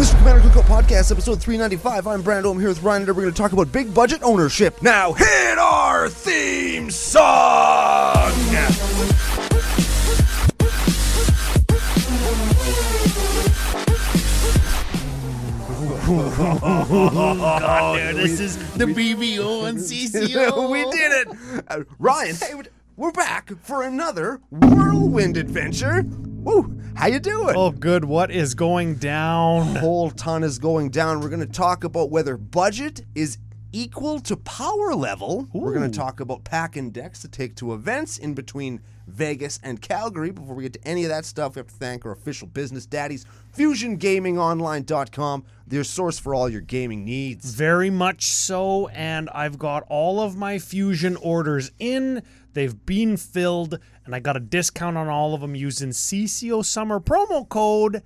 This is Commander Cookout Podcast, episode 395. I'm Brando. I'm here with Ryan, and we're going to talk about big budget ownership. Now hit our theme song! God, dude, this is the BBO and CCO. We did it! Ryan, hey, we're back for another whirlwind adventure. Woo! How you doing? Oh, good. What is going down? Whole ton is going down. We're going to talk about whether budget is equal to power level. Ooh. We're going to talk about pack and decks to take to events in between Vegas and Calgary. Before we get to any of that stuff, we have to thank our official business daddies, FusionGamingOnline.com, their source for all your gaming needs. Very much so, and I've got all of my Fusion orders in. They've been filled, and I got a discount on all of them using CCO Summer promo code.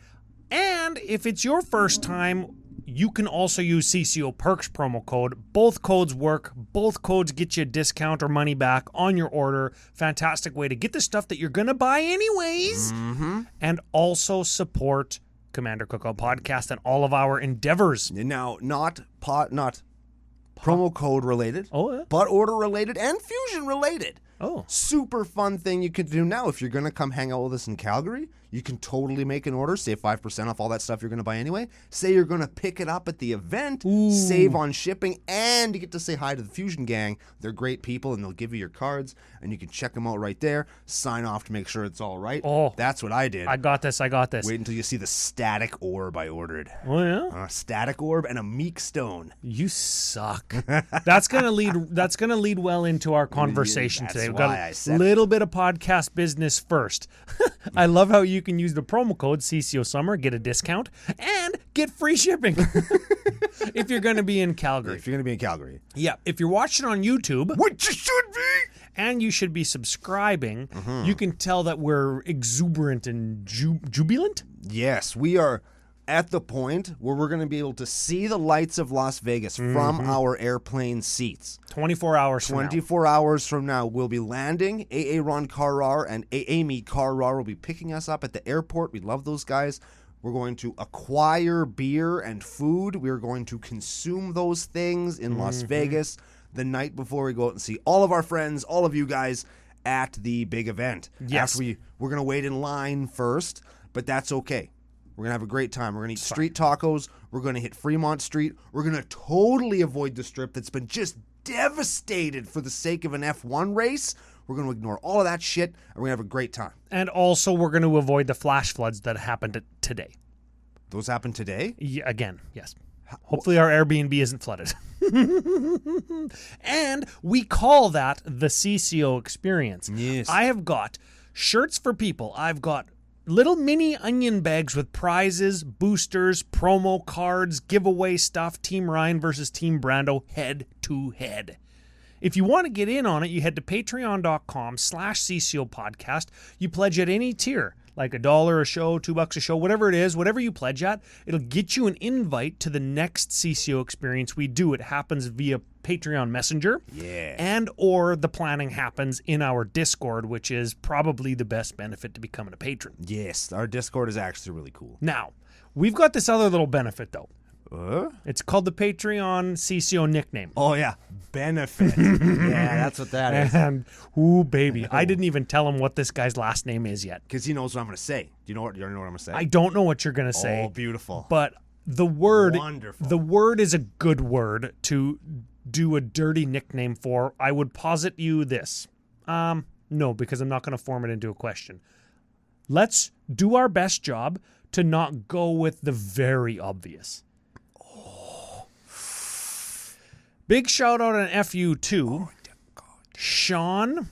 And if it's your first time, you can also use CCO Perks promo code. Both codes work. Both codes get you a discount or money back on your order. Fantastic way to get the stuff that you're going to buy anyways. Mm-hmm. And also support Commander Cookout Podcast and all of our endeavors. Now, not promo code related, but order related and Fusion related. Oh. Super fun thing you can do now. If you're going to come hang out with us in Calgary, you can totally make an order, save 5% off all that stuff you're going to buy anyway. Say you're going to pick it up at the event, save on shipping, and you get to say hi to the Fusion gang. They're great people, and they'll give you your cards, and you can check them out right there, sign off to make sure it's all right. Oh. That's what I did. I got this. Wait until you see the static orb I ordered. Oh, yeah? A static orb and a meek stone. You suck. That's gonna lead well into our conversation today. We've got a little bit of podcast business first. I love how you can use the promo code CCO Summer, get a discount, and get free shipping if you're going to be in Calgary. Yeah, if you're watching on YouTube, which you should be, and you should be subscribing, you can tell that we're exuberant and jubilant. Yes, we are at the point where we're going to be able to see the lights of Las Vegas from our airplane seats. 24 hours from now, we'll be landing. AA Ron Carrar and Amy Carrar will be picking us up at the airport. We love those guys. We're going to acquire beer and food. We're going to consume those things in Las Vegas the night before we go out and see all of our friends, all of you guys, at the big event. Yes. We're going to wait in line first, but that's okay. We're going to have a great time. We're going to eat street tacos. We're going to hit Fremont Street. We're going to totally avoid the strip that's been just devastated for the sake of an F1 race. We're going to ignore all of that shit, and we're going to have a great time. And also, we're going to avoid the flash floods that happened today. Those happened today? Yeah, again, yes. Hopefully our Airbnb isn't flooded. And we call that the CCO experience. Yes. I have got shirts for people. I've got little mini onion bags with prizes, boosters, promo cards, giveaway stuff, Team Ryan versus Team Brando, head to head. If you want to get in on it, you head to patreon.com/CCO Podcast. You pledge at any tier, like $1 a show, $2 a show, whatever it is, whatever you pledge at, it'll get you an invite to the next CCO experience we do. It happens via Patreon Messenger. Yeah. And or the planning happens in our Discord, which is probably the best benefit to becoming a patron. Yes, our Discord is actually really cool. Now, we've got this other little benefit, though. It's called the Patreon CCO nickname. Oh, yeah. Benefit. Yeah, that's what that is. And, ooh, baby. I didn't even tell him what this guy's last name is yet. Because he knows what I'm going to say. Do you know what I'm going to say? I don't know what you're going to say. Oh, beautiful. But the word, wonderful. The word is a good word to do a dirty nickname for. I would posit you this. No, because I'm not going to form it into a question. Let's do our best job to not go with the very obvious. Big shout out and FU to Sean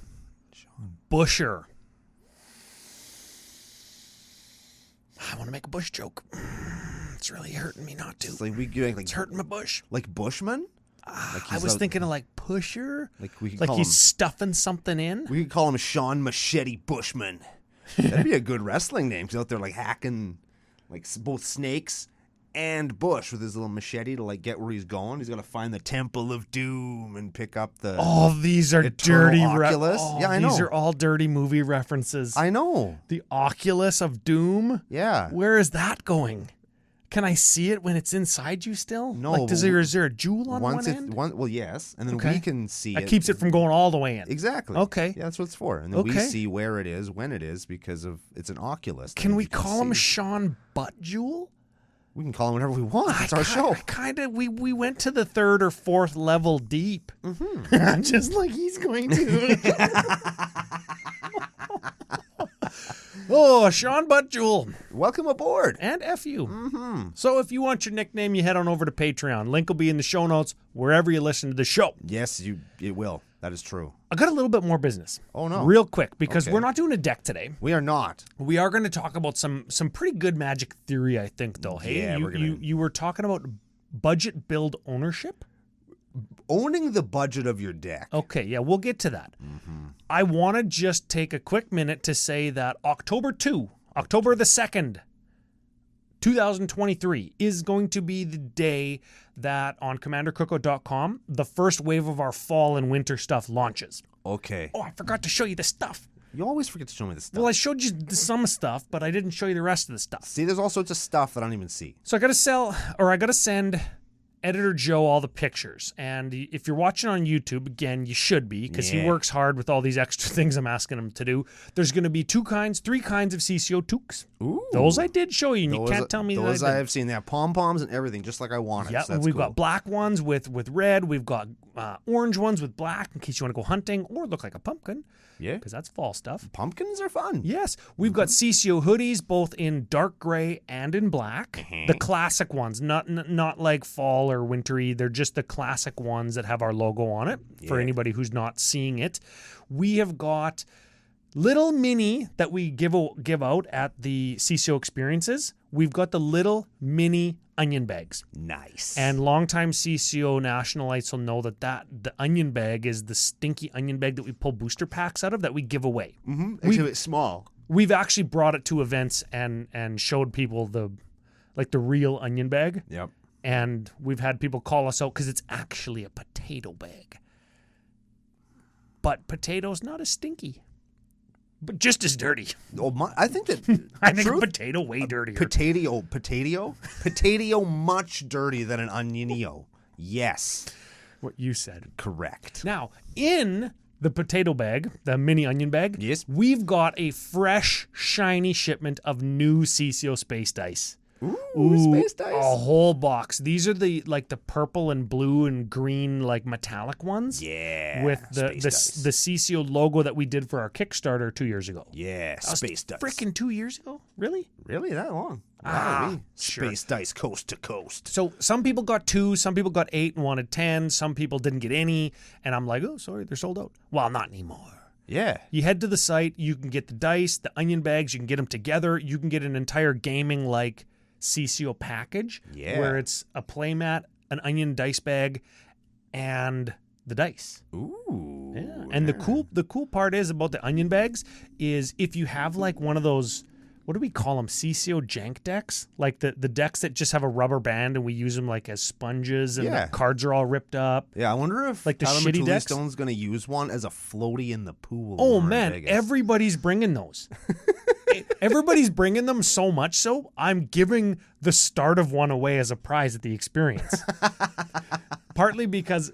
Busher. I want to make a Bush joke. It's really hurting me not to. It's hurting my bush. Like Bushman? I was thinking of like Pusher. Like he's stuffing something in. We could call him Sean Machete Bushman. That'd be a good wrestling name. He's out there like hacking like both snakes and Bush with his little machete to like get where he's going. He's got to find the Temple of Doom and pick up the. Oh, these are dirty Oculus. Yeah, I know. These are all dirty movie references. I know. The Oculus of Doom. Yeah. Where is that going? Can I see it when it's inside you still? No, Like, but is there a jewel on one end? Well, yes, and then Okay. we can see That it. keeps it from going all the way in. Exactly. Okay. Yeah, that's what it's for. And then we Okay. see where it is, when it is, because of it's an Oculus. Can that we you call him see. Sean Butt Jewel? We can call him whatever we want. It's our show. We went to the 3rd or 4th level deep. Mm-hmm. Just like he's going to. Oh, Sean Butt Jewel. Welcome aboard. And F you. Mm-hmm. So if you want your nickname, you head on over to Patreon. Link will be in the show notes wherever you listen to the show. Yes, it will. That is true. I got a little bit more business. Oh, no. Real quick, because Okay. we're not doing a deck today. We are not. We are going to talk about some pretty good Magic theory, I think, though. Hey, Yeah, you were talking about budget build ownership? Owning the budget of your deck. Okay, yeah, we'll get to that. Mm-hmm. I want to just take a quick minute to say that October the 2nd, 2023 is going to be the day that on CommanderCookout.com, the first wave of our fall and winter stuff launches. Okay. Oh, I forgot to show you the stuff. You always forget to show me this stuff. Well, I showed you some stuff, but I didn't show you the rest of the stuff. See, there's all sorts of stuff that I don't even see. So I got to send Editor Joe all the pictures. And if you're watching on YouTube, again, you should be, because he Yeah. works hard with all these extra things I'm asking him to do. There's going to be 3 kinds of CCO toques. Ooh. Those I did show you, and you can't tell me those that I I didn't. have seen. They have pom-poms and everything, just like I wanted. Yeah, so that's we've cool. got black ones with red. We've got orange ones with black in case you want to go hunting or look like a pumpkin, Yeah. because that's fall stuff. Pumpkins are fun. Yes, we've got CCO hoodies both in dark gray and in black. The classic ones, not like fall or wintry. They're just the classic ones that have our logo on it for Yeah. anybody who's not seeing it. We have got little mini that we give out at the CCO experiences. We've got the little mini onion bags. Nice. And longtime CCO nationalites will know that the onion bag is the stinky onion bag that we pull booster packs out of that we give away. Actually, it's small. We've actually brought it to events and showed people the real onion bag. Yep. And we've had people call us out because it's actually a potato bag. But potato's not as stinky, but just as dirty. Oh, I think that I think a potato way dirtier. potato much dirtier than an onionio. Yes, What you said. correct. Now, in the potato bag, the mini onion bag, Yes. we've got a fresh, shiny shipment of new CCO space dice. Ooh, space dice. A whole box. These are the purple and blue and green metallic ones. Yeah. With space dice. the CCO logo that we did for our Kickstarter 2 years ago. Yeah, space dice. Freaking 2 years ago? Really? Really that long? Ah, Wow. sure. Space dice coast to coast. So some people got 2, some people got 8 and wanted 10, some people didn't get any, and I'm like, oh, sorry, they're sold out. Well, not anymore. Yeah. You head to the site, you can get the dice, the onion bags, you can get them together, you can get an entire gaming CCO package where it's a playmat, an onion dice bag, and the dice. Ooh. Yeah. And the cool part is about the onion bags is if you have one of those, what do we call them? CCO jank decks? Like the decks that just have a rubber band and we use them as sponges and the cards are all ripped up. Yeah, I wonder if the Tyler shitty decks. Stone's going to use one as a floaty in the pool. Oh over in man, Vegas. everybody's bringing those. Everybody's bringing them so much so I'm giving the start of one away as a prize at the experience. partly because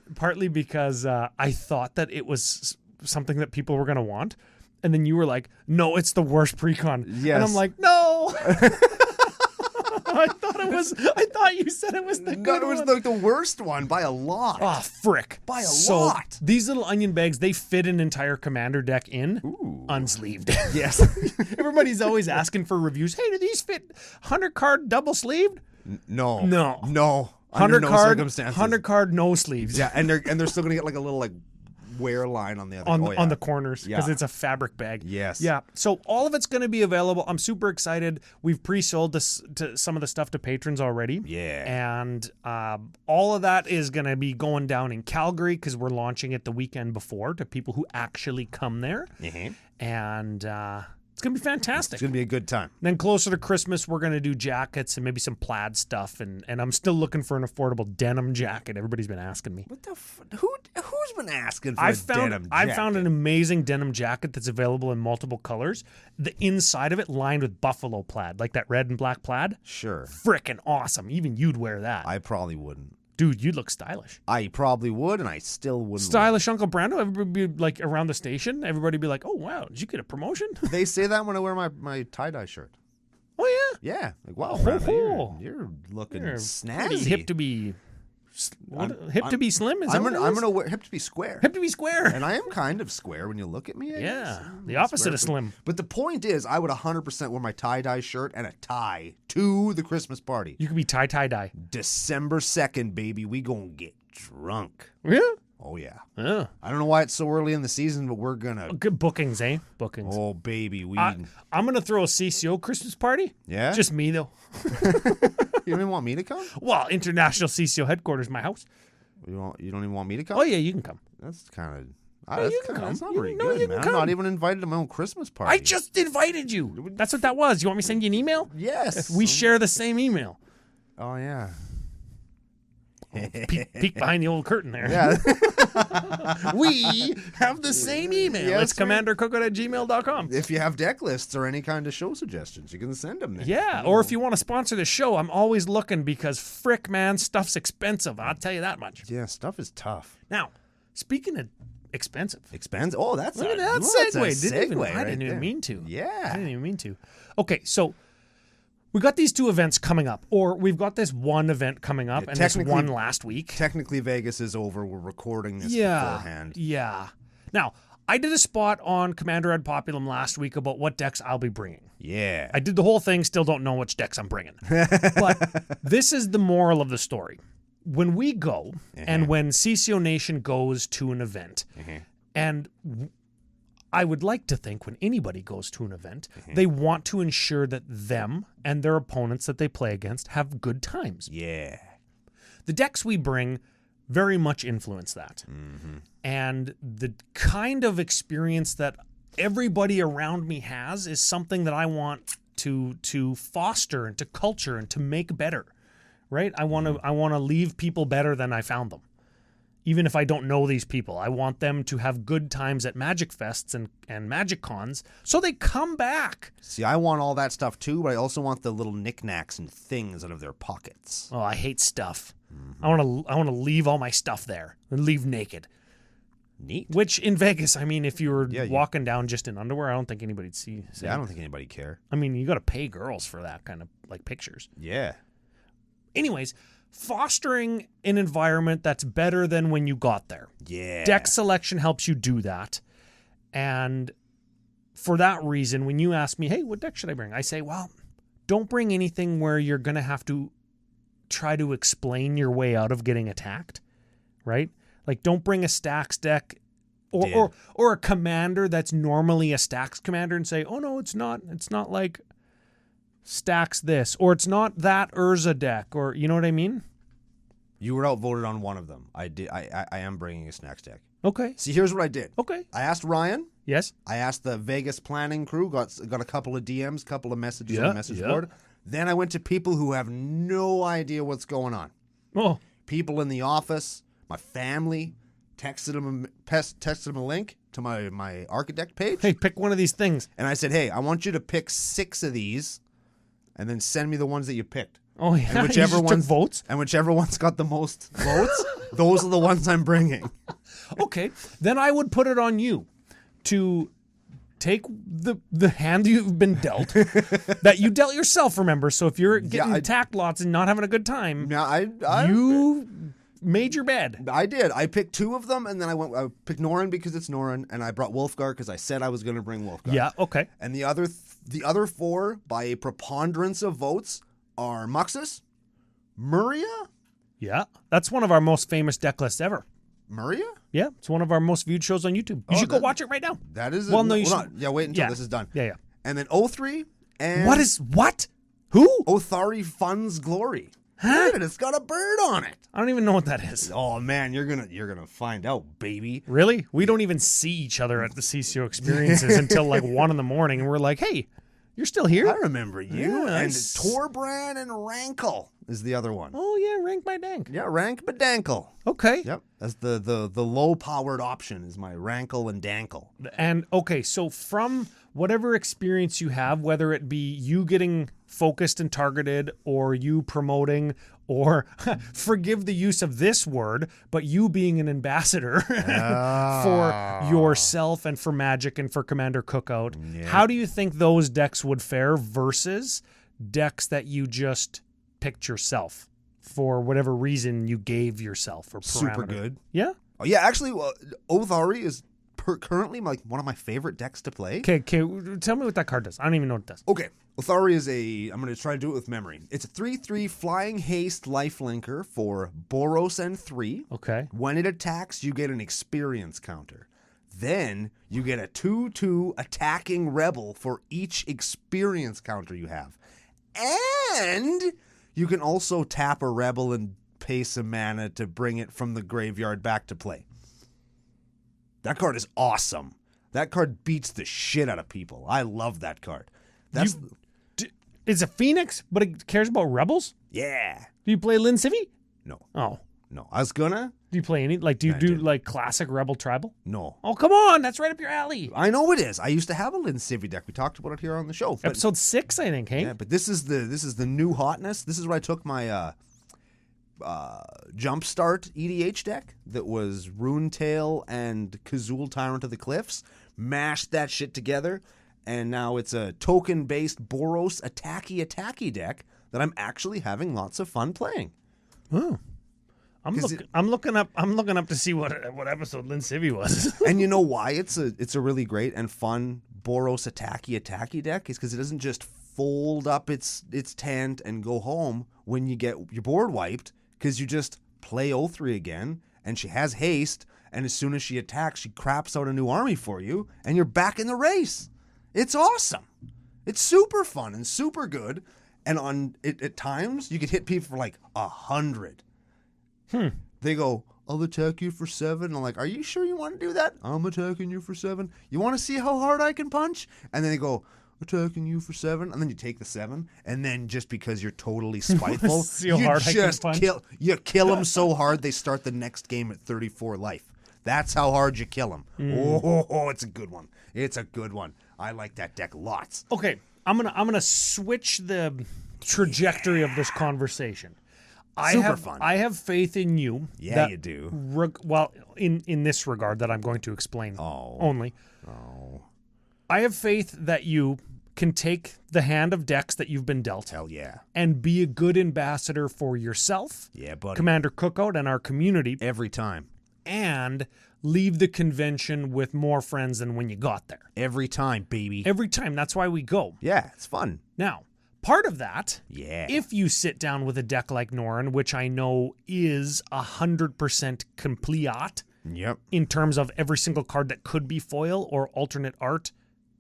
I thought that it was something that people were going to want, and then you were like, "No, it's the worst pre-con." Yes. And I'm like, "No." I thought you said it was the good it was one. the worst one by a lot. Oh, frick. By a lot. These little onion bags, they fit an entire Commander deck in, unsleeved. Yes. Everybody's always asking for reviews. Hey, do these fit 100 card double sleeved? No. No. Under 100 no card, circumstances. 100 card no sleeves. Yeah, and they're still gonna get a little wear line on the other on the corners because Yeah. it's a fabric bag. Yes. Yeah. So all of it's going to be available. I'm super excited. We've pre-sold this to some of the stuff to patrons already. Yeah. And all of that is going to be going down in Calgary because we're launching it the weekend before to people who actually come there. Mm-hmm. And it's going to be fantastic. It's gonna be a good time. Then closer to Christmas, we're going to do jackets and maybe some plaid stuff. And I'm still looking for an affordable denim jacket. Everybody's been asking me. What the who Who's been asking for denim jacket? I found an amazing denim jacket that's available in multiple colors. The inside of it lined with buffalo plaid, like that red and black plaid. Sure. Frickin' awesome. Even you'd wear that. I probably wouldn't. Dude, you'd look stylish. I probably would, and I still wouldn't. Stylish Uncle Brando. Everybody be like around the station. Everybody be like, "Oh wow, did you get a promotion?" They say that when I wear my tie-dye shirt. Oh yeah. Yeah. Like, wow, Brando, you're looking You're snazzy. pretty hip to be to be slim. Is I'm that gonna wear hip to be square. hip to be square. And I am kind of square when you look at me. I guess. The opposite of slim. But the point is, I would 100% wear my tie-dye shirt and a tie to the Christmas party. You could be tie-dye. December 2nd, baby. We gonna get drunk. Yeah. Oh, yeah. Yeah. I don't know why it's so early in the season, but we're gonna... Good bookings, eh? Bookings. Oh, baby. I'm gonna throw a CCO Christmas party. Yeah? Just me, though. You don't even want me to come? Well, International CCO headquarters, my house. You don't even want me to come? Oh, yeah, you can come. That's kind of... you can come. That's not You very know good, you man. can I'm not come. even invited to my own Christmas party. I just invited you. That's what that was. You want me to send you an email? Yes. We share the same email. Oh, yeah. Peek behind the old curtain there. Yeah. We have the same email. Yeah, It's that's right. commandercookout@gmail.com. If you have deck lists or any kind of show suggestions, you can send them there. Yeah, or if you want to sponsor the show, I'm always looking because frick, man, stuff's expensive. I'll tell you that much. Yeah, stuff is tough. Now, speaking of expensive, Expensive. Oh, that's look at that that's a segue. I right didn't even there. mean to. Yeah. I didn't even mean to. Okay, so we got these two events coming up, or we've got this one event coming up, Yeah, and this technically- one last week. Technically, Vegas is over. We're recording this beforehand. Yeah. Now, I did a spot on Commander Ad Populum last week about what decks I'll be bringing. Yeah. I did the whole thing, still don't know which decks I'm bringing. But this is the moral of the story. When we go, and when CCO Nation goes to an event, and I would like to think when anybody goes to an event, they want to ensure that them and their opponents that they play against have good times. Yeah. The decks we bring very much influence that. And the kind of experience that everybody around me has is something that I want to foster and to culture and to make better. Right? I want to leave people better than I found them. Even if I don't know these people, I want them to have good times at Magic Fests and Magic Cons so they come back. See, I want all that stuff too, but I also want the little knickknacks and things out of their pockets. Oh, I hate stuff. I want to leave all my stuff there and leave naked. Neat. Which in Vegas, I mean, if you were Yeah, walking down just in underwear, I don't think anybody'd see. Yeah, I don't think anybody care. I mean, you got to pay girls for that kind of like pictures. Yeah. Anyways, fostering an environment that's better than when you got there. Yeah. Deck selection helps you do that. And for that reason, when you ask me, hey, what deck should I bring? I say, well, don't bring anything where you're going to have to try to explain your way out of getting attacked, right? Like, don't bring a Stacks deck or a commander that's normally a Stacks commander and say, oh, no, it's not. It's not like Stacks this, or it's not that Urza deck, or you know what I mean? You were outvoted on one of them. I did. I am bringing a snacks deck. Okay. See, here's what I did. Okay. I asked Ryan. Yes. I asked the Vegas planning crew. Got a couple of DMs, couple of messages on Yeah, the message yeah. board. Then I went to people who have no idea what's going on. Oh. People in the office, my family. Texted them a link to my architect page. Hey, pick one of these things. And I said, hey, I want you to pick 6 of these, and then send me the ones that you picked. Oh yeah. And whichever you just took one's votes. And whichever one's got the most votes, those are the ones I'm bringing. Okay, then I would put it on you to take the hand you've been dealt, that you dealt yourself, remember. So if you're getting attacked lots and not having a good time, you made your bed. I did. I picked 2 of them, and then I picked Norin because it's Norin, and I brought Wolfgar because I said I was going to bring Wolfgar. Yeah, okay. And the other 4, by a preponderance of votes, are Muxus, Muria. Yeah, that's one of our most famous deck lists ever. Muria? Yeah, it's one of our most viewed shows on YouTube. You should go watch it right now. That is... Well, no, you should... not. Yeah, wait until this is done. Yeah. And then O3 and... What? Who? Othari Fun's Glory. Huh? Look at it, it's got a bird on it. I don't even know what that is. Oh man, you're gonna find out, baby. Really? We don't even see each other at the CCO experiences until like 1 a.m, and we're like, hey, You're still here? I remember you. Yeah, and Torbran and Rankle is the other one. Oh, yeah, rank my dank. Yeah, Rank Bedankle. Okay. Yep. That's the low-powered option is my Rankle and Dankle. And, okay, so from whatever experience you have, whether it be you getting focused and targeted or you promoting or, forgive the use of this word, but you being an ambassador for yourself and for Magic and for Commander Cookout, how do you think those decks would fare versus decks that you just picked yourself for whatever reason you gave yourself or parameter? Super good. Yeah? Oh, yeah, actually, Othari is currently like one of my favorite decks to play. Okay, tell me what that card does. I don't even know what it does. Okay, Othari is I'm going to try to do it with memory. It's a 3/3 flying haste lifelinker for Boros and 3. Okay. When it attacks, you get an experience counter. Then you get a 2/2 attacking rebel for each experience counter you have. And you can also tap a rebel and pay some mana to bring it from the graveyard back to play. That card is awesome. That card beats the shit out of people. I love that card. It's a Phoenix, but it cares about rebels? Yeah. Do you play Lin Civi? No. Oh. No. I was gonna. Do you play any? Like, do you do like classic Rebel Tribal? No. Oh, come on. That's right up your alley. I know it is. I used to have a Lin Civi deck. We talked about it here on the show. But, Episode 6, I think, hey? yeah, but this is the new hotness. This is where I took my Jumpstart EDH deck that was Runetail and Kazul Tyrant of the Cliffs. Mashed that shit together. And now it's a token-based Boros attacky deck that I'm actually having lots of fun playing. Oh. I'm looking up to see what episode Lin Civi was. And you know why it's a really great and fun Boros attacky deck is because it doesn't just fold up its tent and go home when you get your board wiped, because you just play O3 again, and she has haste, and as soon as she attacks, she craps out a new army for you, and you're back in the race. It's awesome. It's super fun and super good, and on it at times you could hit people for like 100. They go, I'll attack you for 7. I'm like, are you sure you want to do that? I'm attacking you for 7. You want to see how hard I can punch? And then they go, attacking you for 7. And then you take the 7. And then just because you're totally spiteful, you kill them so hard they start the next game at 34 life. That's how hard you kill them. Oh, it's a good one. It's a good one. I like that deck lots. Okay, I'm gonna switch the trajectory of this conversation. Fun. I have faith in you. Yeah, you do. In this regard that I'm going to explain only. Oh. I have faith that you can take the hand of decks that you've been dealt. Hell yeah. And be a good ambassador for yourself, yeah, buddy. Commander Cookout, and our community. Every time. And leave the convention with more friends than when you got there. Every time, baby. Every time. That's why we go. Yeah, it's fun. Now, part of that, yeah, if you sit down with a deck like Norrin, which I know is 100% complete, yep, in terms of every single card that could be foil or alternate art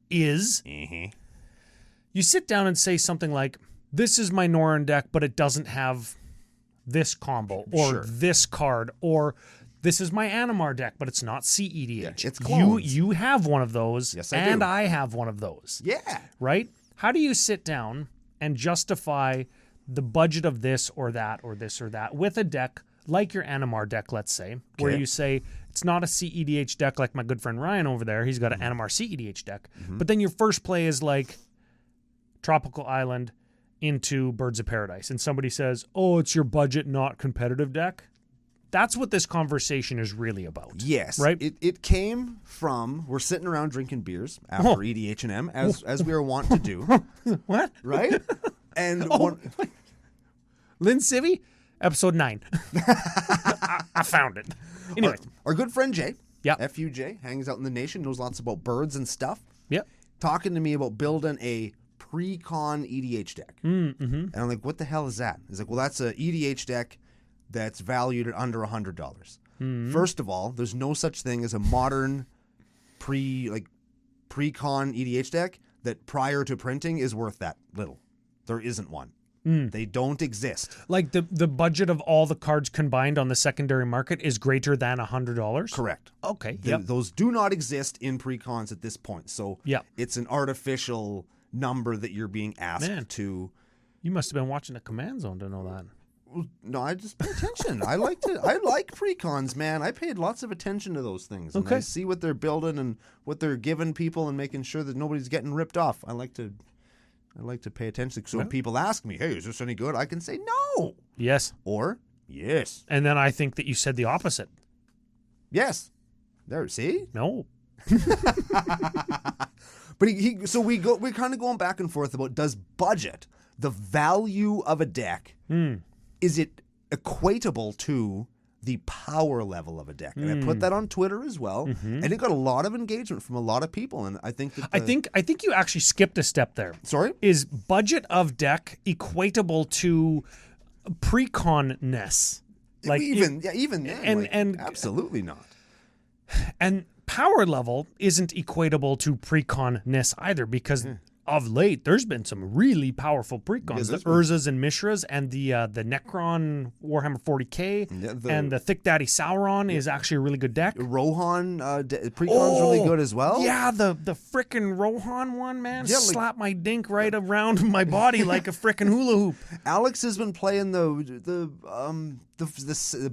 is, you sit down and say something like, this is my Norrin deck, but it doesn't have this combo, or this card, or this is my Animar deck, but it's not cEDH. Yeah, it's clones. You have one of those, yes, and do. I have one of those. Yeah. Right? How do you sit down and justify the budget of this or that or this or that with a deck like your Animar deck, let's say, where you say it's not a cEDH deck like my good friend Ryan over there. He's got an Animar cEDH deck. But then your first play is like Tropical Island into Birds of Paradise. And somebody says, oh, it's your budget, not competitive deck. That's what this conversation is really about. Yes. Right? It came from, we're sitting around drinking beers after EDH&M, as we are wont to do. What? Right? And Lin Civi, episode 9. I found it. Anyway. Our good friend Jay, yeah, FUJ, hangs out in the nation, knows lots about birds and stuff. Yep. Talking to me about building a pre-con EDH deck. And I'm like, what the hell is that? He's like, well, that's a EDH deck that's valued at under $100. First of all, there's no such thing as a modern pre-con EDH deck that prior to printing is worth that little. There isn't one. They don't exist. Like the budget of all the cards combined on the secondary market is greater than $100? Correct. Okay. Those do not exist in pre-cons at this point. So it's an artificial number that you're being asked to. You must have been watching the Command Zone to know that. No, I just pay attention. I like pre-cons, man. I paid lots of attention to those things. And I see what they're building and what they're giving people and making sure that nobody's getting ripped off. I like to pay attention. So when people ask me, hey, is this any good? I can say no. Yes. Or yes. And then I think that you said the opposite. Yes. There, see? No. But we're kind of going back and forth about, does budget, the value of a deck, is it equatable to the power level of a deck? And I put that on Twitter as well, and it got a lot of engagement from a lot of people. And I think that I think you actually skipped a step there. Sorry? Is budget of deck equatable to pre-con-ness? Like even then, and absolutely not. And power level isn't equatable to pre-con-ness either, because of late there's been some really powerful pre-cons. The Urzas and Mishras and the Necron Warhammer 40k and the Thick Daddy Sauron is actually a really good deck. Rohan pre-con's really good as well. Yeah, the frickin' Rohan one, man, slapped my dink right around my body like a frickin' hula hoop. Alex has been playing the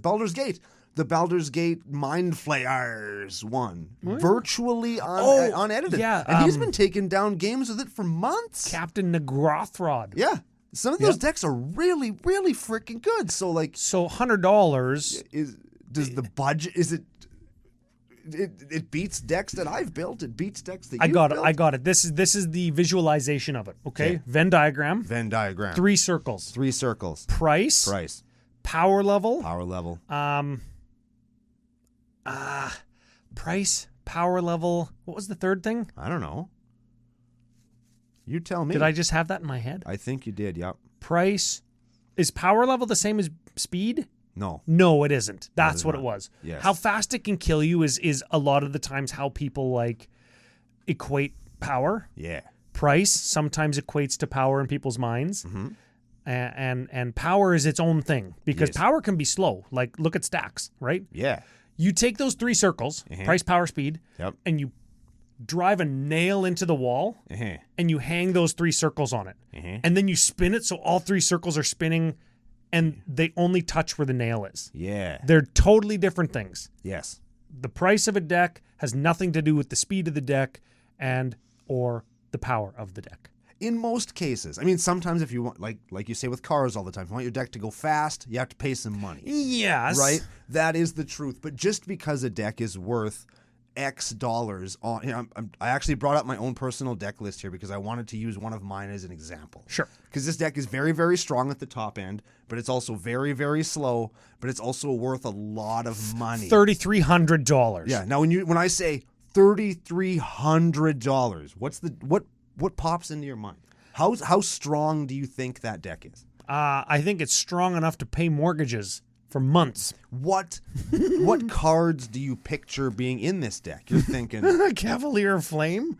Baldur's Gate. The Baldur's Gate Mind Flayers one. Virtually unedited. Yeah. And he's been taking down games with it for months. Captain Nagrothrod. Yeah. Some of those decks are really, really freaking good. So $100 does the budget, is it beats decks that I've built. It beats decks that you've built. I got it. This is the visualization of it. Okay. Venn diagram. 3 circles. 3 circles. Price. Power level. Price, power level. What was the third thing? I don't know. You tell me. Did I just have that in my head? I think you did, yep. Price. Is power level the same as speed? No. No, it isn't. That's what it was. Yes. How fast it can kill you is a lot of the times how people equate power. Yeah. Price sometimes equates to power in people's minds. Mm-hmm. And power is its own thing, because power can be slow. Like, look at stacks, right? Yeah. You take those 3 circles, price, power, speed, and you drive a nail into the wall, and you hang those 3 circles on it. And then you spin it so all 3 circles are spinning, and they only touch where the nail is. Yeah. They're totally different things. Yes. The price of a deck has nothing to do with the speed of the deck or the power of the deck. In most cases. I mean, sometimes if you want, like you say with cars all the time, if you want your deck to go fast, you have to pay some money. Yes. Right? That is the truth. But just because a deck is worth X dollars, I actually brought up my own personal deck list here because I wanted to use one of mine as an example. Sure. Because this deck is very, very strong at the top end, but it's also very, very slow, but it's also worth a lot of money. $3,300. Yeah. Now, when I say $3,300, what pops into your mind? How strong do you think that deck is? I think it's strong enough to pay mortgages for months. What cards do you picture being in this deck? You're thinking Cavalier of Flame,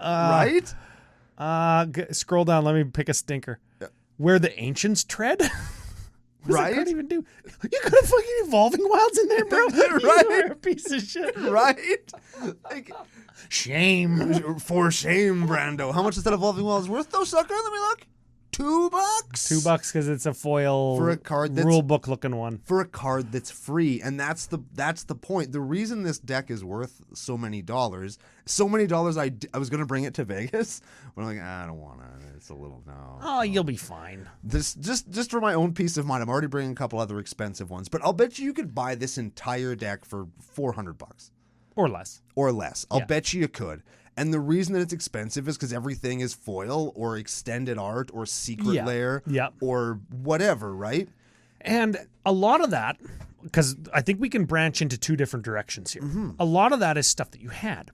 right? Scroll down. Let me pick a stinker. Where the Ancients Tread. Right? I can't even do. You got a fucking Evolving Wilds in there, bro. Right? You are a piece of shit. Right? Shame. For shame, Brando. How much is that Evolving Wilds worth, though, sucker? Let me look. $2? $2 because it's a foil for a card that's, rule book looking one. For a card that's free, and that's the point. The reason this deck is worth so many dollars, I was gonna bring it to Vegas, but I'm like, I don't wanna. It's a little no. Oh, you'll be fine. This just for my own peace of mind. I'm already bringing a couple other expensive ones, but I'll bet you could buy this entire deck for $400 or less. I'll bet you could. And the reason that it's expensive is because everything is foil or extended art or secret lair or whatever, right? And a lot of that, because I think we can branch into 2 different directions here. Mm-hmm. A lot of that is stuff that you had.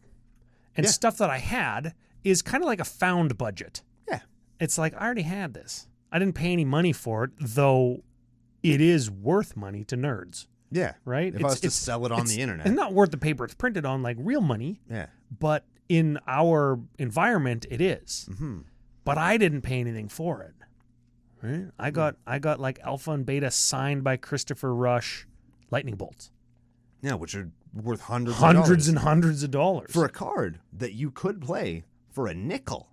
And stuff that I had is kind of like a found budget. Yeah. It's like, I already had this. I didn't pay any money for it, though it is worth money to nerds. Yeah. Right? If I was to sell it on the internet. It's not worth the paper it's printed on, like real money. Yeah. But in our environment, it is. Mm-hmm. But I didn't pay anything for it. Right? I got like alpha and beta signed by Christopher Rush lightning bolts. Yeah, which are worth hundreds and hundreds of dollars for a card that you could play for a nickel.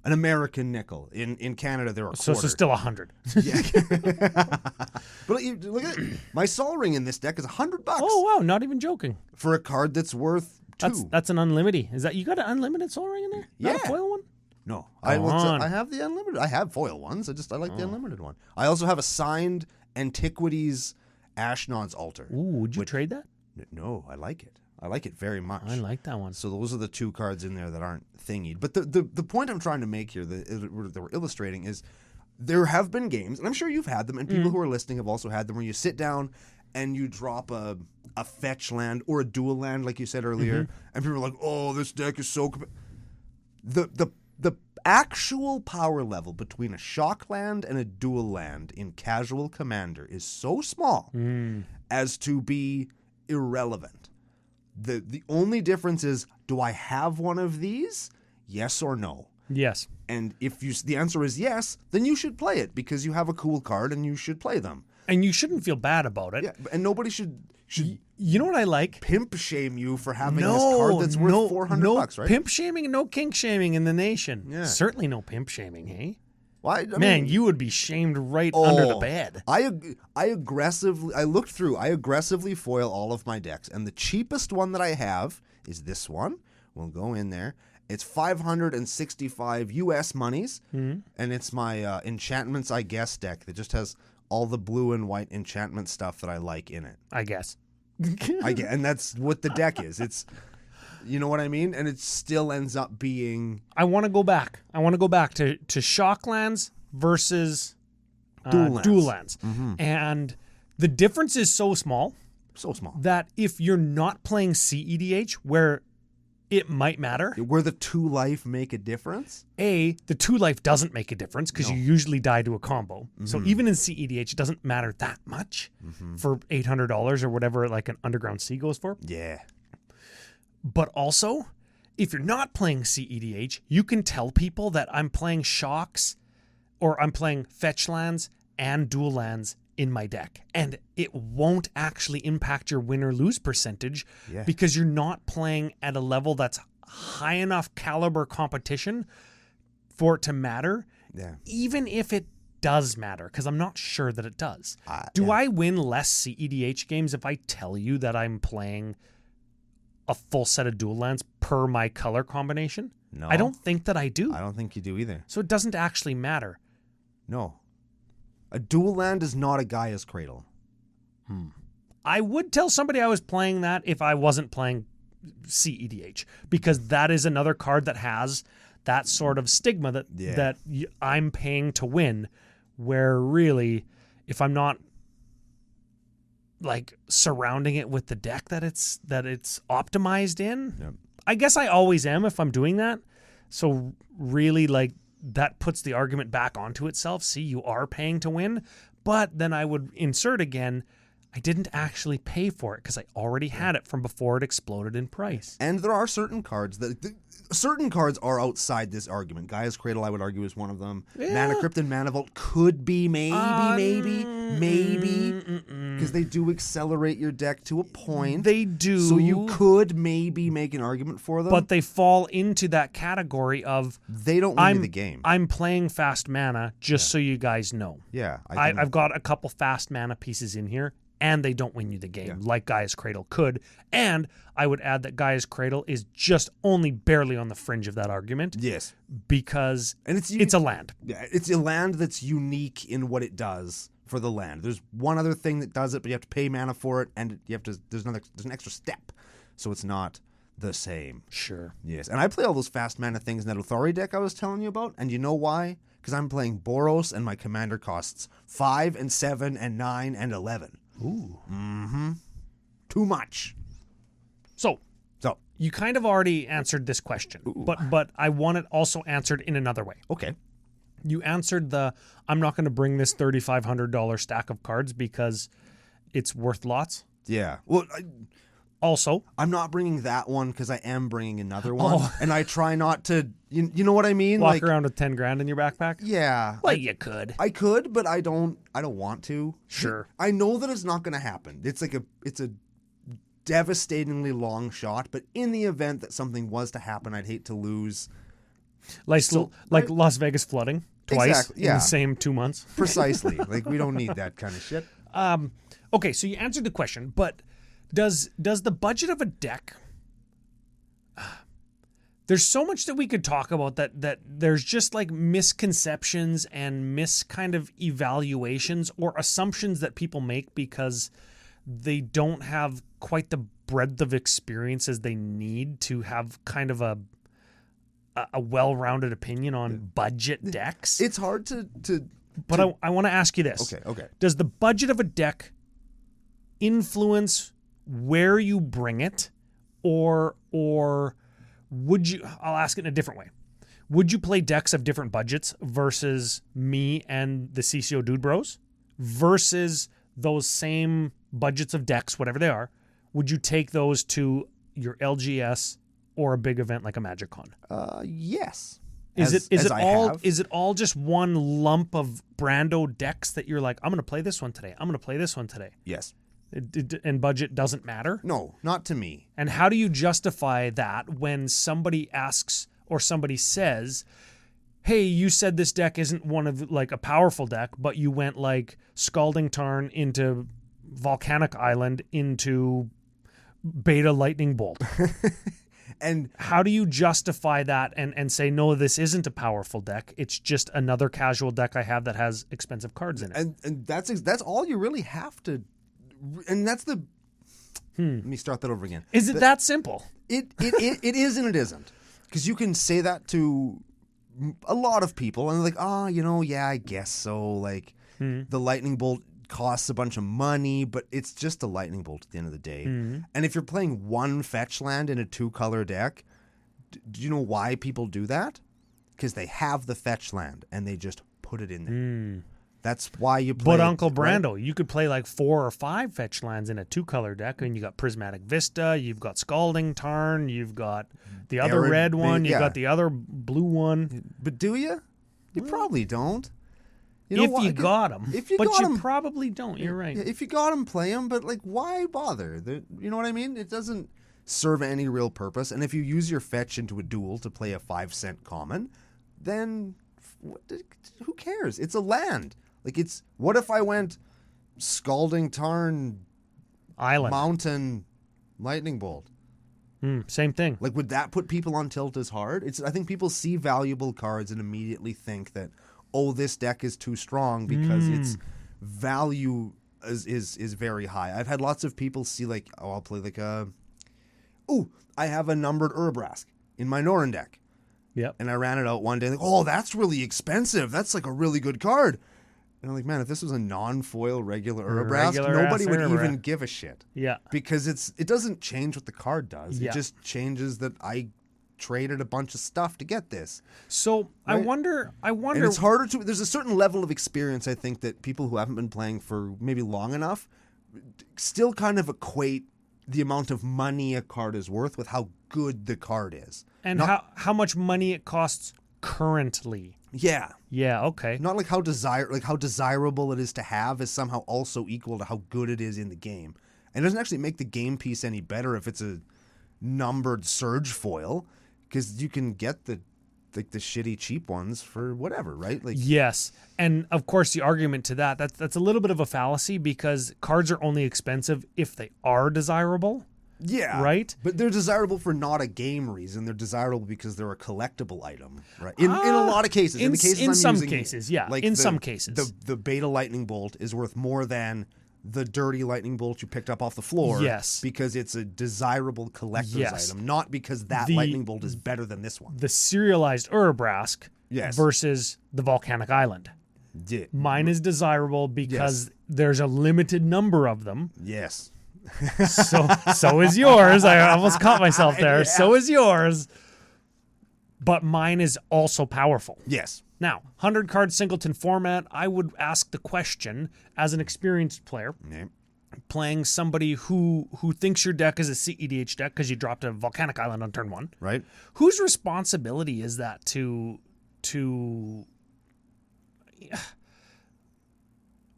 An American nickel. In Canada, they're a quarter. So still 100. Yeah. But look at it. My Sol Ring in this deck is $100. Oh, wow. Not even joking. For a card that's worth $2. That's an unlimited. Is that you got an unlimited Sol Ring in there? Yeah. Not a foil one? No. I have the unlimited. I have foil ones. I like the unlimited one. I also have a signed Antiquities Ashnod's Altar. Ooh, would you trade that? No, I like it. I like it very much. I like that one. So those are the 2 cards in there that aren't thingied. But the point I'm trying to make here that we're illustrating is there have been games, and I'm sure you've had them, and people who are listening have also had them, where you sit down and you drop a fetch land or a dual land, like you said earlier, and people are like, "Oh, this deck is so." The actual power level between a shock land and a dual land in casual Commander is so small as to be irrelevant. The only difference is, do I have one of these? Yes or no? Yes. And if the answer is yes, then you should play it because you have a cool card and you should play them. And you shouldn't feel bad about it. Yeah, and nobody should You know what I like? pimp shame you for having this card that's worth $400, right? Pimp shaming and no kink shaming in the nation. Yeah. Certainly no pimp shaming, hey? Well, I Man, mean, you would be shamed right under the bed. I looked through. I aggressively foil all of my decks, and the cheapest one that I have is this one. We'll go in there. It's 565 US monies, and it's my Enchantments I Guess deck that just has all the blue and white enchantment stuff that I like in it. I guess. And that's what the deck is. It's, you know what I mean? And it still ends up being... I want to go back. I want to go back to Shocklands versus Dual Lands. And the difference is so small. So small. That if you're not playing cEDH, where it might matter. Where the 2 life make a difference? The 2 life doesn't make a difference because you usually die to a combo. So even in cEDH, it doesn't matter that much for $800 or whatever like an Underground Sea goes for. Yeah. But also, if you're not playing cEDH, you can tell people that I'm playing Shocks or I'm playing Fetch Lands and Dual Lands in my deck. And it won't actually impact your win or lose percentage because you're not playing at a level that's high enough caliber competition for it to matter. Yeah. Even if it does matter, because I'm not sure that it does. Do I win less cEDH games if I tell you that I'm playing a full set of Dual Lands per my color combination? No. I don't think that I do. I don't think you do either. So it doesn't actually matter. No. A dual land is not a Gaia's Cradle. I would tell somebody I was playing that if I wasn't playing cEDH, because that is another card that has that sort of stigma that I'm paying to win, where really, if I'm not like surrounding it with the deck that it's optimized in, I guess I always am if I'm doing that. So really, like, that puts the argument back onto itself. See, you are paying to win, but then I would insert again, I didn't actually pay for it because I already had it from before it exploded in price. And there are certain cards certain cards are outside this argument. Gaia's Cradle, I would argue, is one of them. Mana Crypt and Mana Vault could be maybe, because they do accelerate your deck to a point. They do. So you could maybe make an argument for them. But they fall into that category of they don't win you the game. I'm playing fast mana, just so you guys know. Yeah. I've got a couple fast mana pieces in here, and they don't win you the game like Gaia's Cradle could. And I would add that Gaia's Cradle is just only barely on the fringe of that argument. Yes. Because it's a land. Yeah, it's a land that's unique in what it does for the land. There's one other thing that does it, but you have to pay mana for it, and there's an extra step. So it's not the same. Sure. Yes. And I play all those fast mana things in that Uthari deck I was telling you about, and you know why? Because I'm playing Boros, and my commander costs 5 and 7 and 9 and 11. Ooh. Mm-hmm. Too much. So you kind of already answered this question, but I want it also answered in another way. Okay. You answered I'm not going to bring this $3,500 stack of cards because it's worth lots. Yeah. Well, also, I'm not bringing that one because I am bringing another one, and I try not to. You know what I mean? Walk around with $10,000 in your backpack. Yeah. Well, you could. I could, but I don't want to. Sure. I know that it's not going to happen. It's a devastatingly long shot, but in the event that something was to happen, I'd hate to lose Like Still, like right? Las Vegas flooding twice Exactly, in yeah. the same 2 months. Precisely. Like, we don't need that kind of shit. Okay, so you answered the question, but does the budget of a deck? There's so much that we could talk about that there's just like misconceptions and kind of evaluations or assumptions that people make because they don't have quite the breadth of experience as they need to have kind of a well-rounded opinion on budget decks. It's hard to But I want to ask you this. Okay. Does the budget of a deck influence where you bring it, or would you? I'll ask it in a different way. Would you play decks of different budgets versus me and the CCO Dude Bros versus those same budgets of decks, whatever they are? Would you take those to your LGS or a big event like a MagicCon? Yes. Is Have. it all just one lump of Brando decks that you're like, I'm going to play this one today. I'm going to play this one today. Yes. And budget doesn't matter? No, not to me. And how do you justify that when somebody asks or somebody says, hey, you said this deck isn't one of like a powerful deck, but you went like Scalding Tarn into Volcanic Island into Beta Lightning Bolt. And how do you justify that and say, no, this isn't a powerful deck. It's just another casual deck I have that has expensive cards in it. and that's all you really have to, and that's the. Let me start that over again. Is it that simple? It is and it isn't, because you can say that to a lot of people and they're like, yeah, I guess so. Like the lightning bolt costs a bunch of money, but it's just a lightning bolt at the end of the day. And if you're playing one fetch land in a 2-color deck, do you know why people do that? Because they have the fetch land and they just put it in there. That's why you play. But Uncle Brando, you could play like 4 or 5 fetch lands in a 2-color deck. I mean, you got Prismatic Vista, you've got Scalding Tarn, you've got the other red one, you've got the other blue one. But do you? You probably don't. You know If why? you got them. If you but got you 'em- probably don't. You're right. If you got them, play them. But like, why bother? You know what I mean? It doesn't serve any real purpose. And if you use your fetch into a duel to play a 5-cent common, then who cares? It's a land. Like, it's, what if I went Scalding Tarn Island. Mountain Lightning Bolt? Same thing. Like, would that put people on tilt as hard? I think people see valuable cards and immediately think that, oh, this deck is too strong because its value is very high. I've had lots of people see like, oh, I'll play like I have a numbered Urbrask in my Norrin deck. Yep. And I ran it out one day, like, oh, that's really expensive. That's like a really good card. And I'm like, man, if this was a non-foil regular Urbrask, nobody would even give a shit. Yeah. Because it doesn't change what the card does. Yeah. It just changes that I traded a bunch of stuff to get this. So Right. I wonder. And it's harder to, there's a certain level of experience, I think, that people who haven't been playing for maybe long enough still kind of equate the amount of money a card is worth with how good the card is. And how much money it costs currently. Yeah. Yeah, okay. Not like how desirable it is to have is somehow also equal to how good it is in the game. And it doesn't actually make the game piece any better if it's a numbered Surge foil, because you can get the shitty cheap ones for whatever, right? Like, Yes. And of course the argument to that's a little bit of a fallacy because cards are only expensive if they are desirable. yeah, Right? But they're desirable for not a game reason. They're desirable because they're a collectible item, right? In a lot of cases, in the cases I'm some using, cases, yeah. like in some cases, the beta lightning bolt is worth more than the dirty lightning bolt you picked up off the floor. Yes. Because it's a desirable collector's Yes. item, not because that lightning bolt is better than this one. the serialized Urbrask Yes. versus the Volcanic Island. Yeah. Mine is desirable because there's a limited number of them. Yes. So is yours. I almost caught myself there. Yeah. So is yours. But mine is also powerful. Yes. Now, 100-card singleton format, I would ask the question, as an experienced player, Yeah. playing somebody who thinks your deck is a cEDH deck because you dropped a Volcanic Island on turn 1, Right. whose responsibility is that to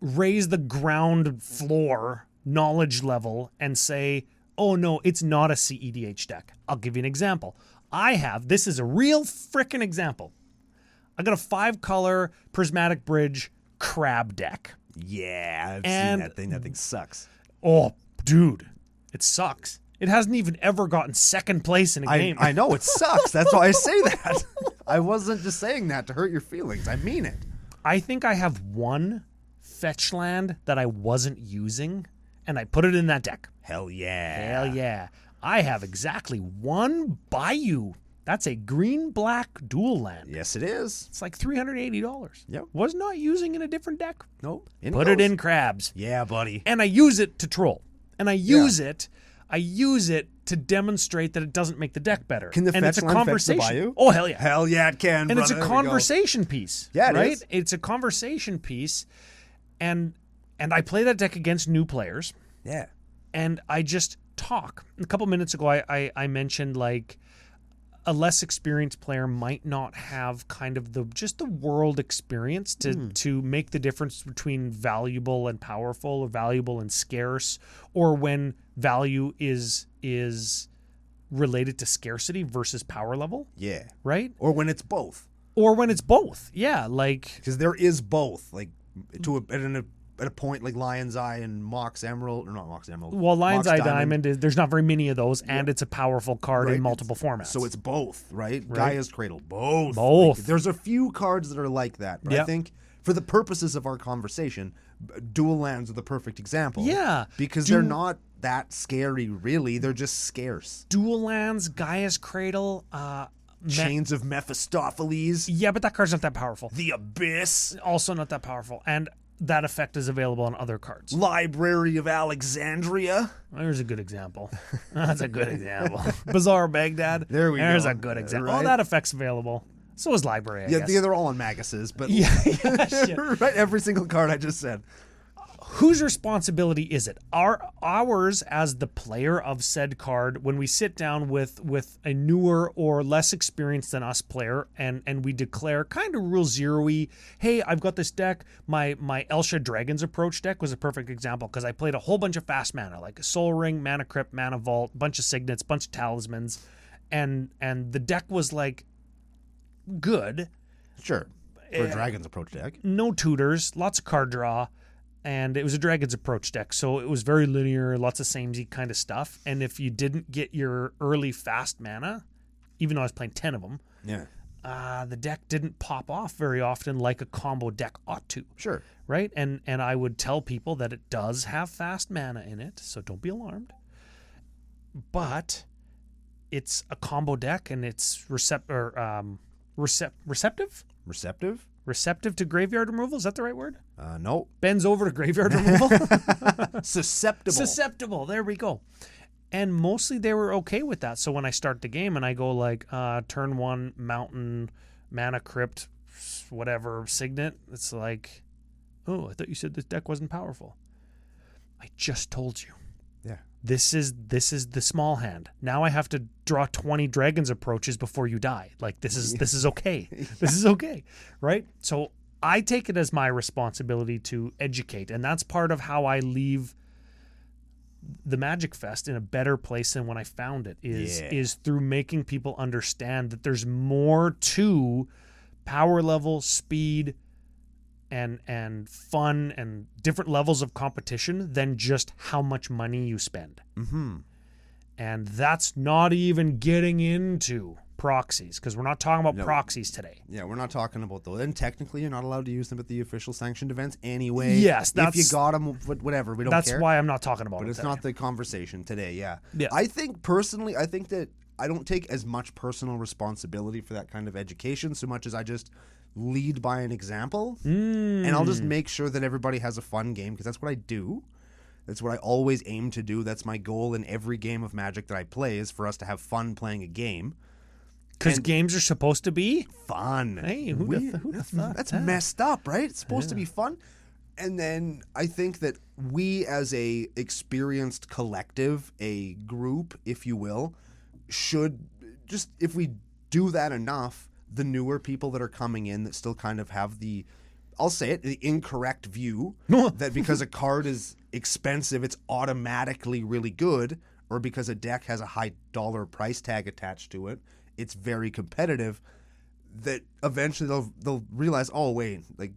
raise the ground floor knowledge level and say, oh no, it's not a cEDH deck? I'll give you an example. This is a real frickin' example. I got a 5-color prismatic bridge crab deck. Yeah, I've seen that thing. That thing sucks. Oh, dude, it sucks. It hasn't even ever gotten second place in a game. I know, it sucks. That's why I say that. I wasn't just saying that to hurt your feelings. I mean it. I think I have one fetch land that I wasn't using, and I put it in that deck. Hell yeah. Hell yeah. I have exactly one Bayou. That's a green-black dual land. Yes, it is. It's like $380. Yep. Was not using in a different deck. Nope. Put it in crabs. Yeah, buddy. And I use it to troll. And I use it to demonstrate that it doesn't make the deck better. Can the and fetch it's a land conversation. fetch the Bayou? Oh, hell yeah. Hell yeah, it can, And brother. it's a conversation piece. Yeah, it right? is. It's a conversation piece. And I play that deck against new players. Yeah. And I just talk. A couple minutes ago, I mentioned like a less experienced player might not have kind of the world experience to make the difference between valuable and powerful, or valuable and scarce, or when value is related to scarcity versus power level. Yeah. Right? Or when it's both. Yeah, like because there is both. Like at a point like Lion's Eye and Mox Emerald, or not Mox Emerald. Well, Lion's Mox Eye Diamond is, there's not very many of those, and it's a powerful card in multiple formats. So it's both, right? Gaia's Cradle, both. Both. Like, there's a few cards that are like that, but I think for the purposes of our conversation, dual lands are the perfect example. Yeah. Because they're not that scary, really. They're just scarce. Dual lands, Gaia's Cradle, Chains of Mephistopheles. Yeah, but that card's not that powerful. The Abyss. Also not that powerful. And that effect is available on other cards. Library of Alexandria. There's a good example. That's a good example. Bazaar Baghdad. There's There's a good example. Right? Oh, that effect's available. So is Library, I guess. Yeah, they're all on Maguses, but shit. right, every single card I just said. Whose responsibility is it? Ours as the player of said card, when we sit down with a newer or less experienced than us player and we declare kind of real zero-y, hey, I've got this deck. My Elsha Dragon's Approach deck was a perfect example because I played a whole bunch of fast mana, like a Soul Ring, Mana Crypt, Mana Vault, bunch of Signets, bunch of Talismans, and the deck was like good. Sure. For a Dragon's Approach deck. No tutors, lots of card draw. And it was a Dragon's Approach deck, so it was very linear, lots of samey kind of stuff. And if you didn't get your early fast mana, even though I was playing 10 of them, the deck didn't pop off very often like a combo deck ought to. Sure. Right? And I would tell people that it does have fast mana in it, so don't be alarmed. But it's a combo deck, and it's receptive? Receptive? Receptive to graveyard removal? Is that the right word? No. Bends over to graveyard removal? Susceptible. There we go. And mostly they were okay with that. So when I start the game and I go like turn 1, Mountain, Mana Crypt, whatever, Signet, it's like, oh, I thought you said this deck wasn't powerful. I just told you. Yeah. This is the small hand. Now I have to draw 20 Dragon's Approaches before you die. Like this is okay. This is okay, right? So I take it as my responsibility to educate, and that's part of how I leave the Magic Fest in a better place than when I found it. Is through making people understand that there's more to power level, speed, and fun and different levels of competition than just how much money you spend. Mm-hmm. And that's not even getting into proxies, because we're not talking about proxies today. Yeah, we're not talking about those. And technically, you're not allowed to use them at the official sanctioned events anyway. Yes, that's... If you got them, whatever, we don't care. That's why I'm not talking about it But it's today. not the conversation today, yeah. I think, personally, that I don't take as much personal responsibility for that kind of education so much as I just lead by an example, and I'll just make sure that everybody has a fun game, because that's what I do. That's what I always aim to do. That's my goal in every game of Magic that I play, is for us to have fun playing a game. Because games are supposed to be fun. Hey, who'd have thought that's messed up, right? It's supposed to be fun. And then I think that we, as a experienced collective, a group, if you will, should just, if we do that enough, the newer people that are coming in that still kind of have the, I'll say it, the incorrect view that because a card is expensive, it's automatically really good, or because a deck has a high dollar price tag attached to it, it's very competitive, that eventually they'll realize, oh wait, like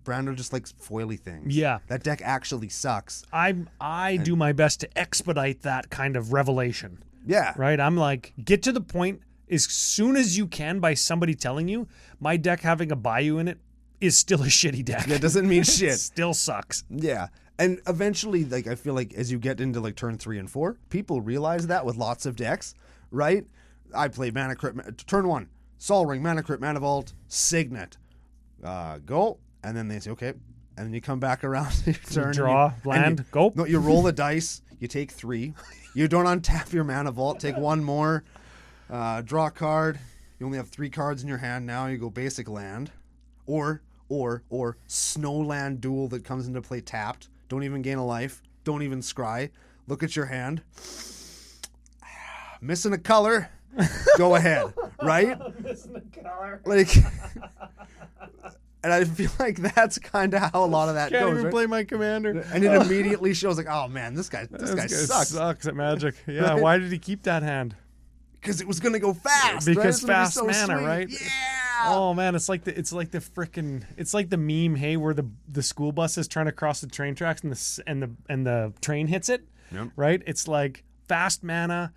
Brando just likes foily things. Yeah. That deck actually sucks. I do my best to expedite that kind of revelation. Yeah. Right? I'm like, get to the point as soon as you can by somebody telling you my deck having a Bayou in it is still a shitty deck. That doesn't mean shit. It still sucks. Yeah. And eventually, like, I feel like as you get into like turn 3 and 4, people realize that with lots of decks, right? I play Mana Crypt, turn 1, Sol Ring, Mana Crypt, Mana Vault, Signet. Go. And then they say, okay. And then you come back around your turn. You draw, land, go. No, you roll the dice. You take 3. You don't untap your Mana Vault. Take 1 more. Draw a card. You only have 3 cards in your hand now. You go basic land. Or Snowland Duel that comes into play tapped. Don't even gain a life. Don't even scry. Look at your hand. Missing a color. Go ahead. Right? Missing a color. Like... And I feel like that's kind of how a lot of that Can't goes. even Right? play my commander. And it immediately shows like, oh man, this guy sucks. Sucks at Magic. Yeah, Right? Why did he keep that hand? Because it was gonna go fast. Because right? fast mana, sweet. right? Yeah. Oh man, it's like the meme, hey, where the school bus is trying to cross the train tracks and the train hits it. Yep. Right? It's like fast mana,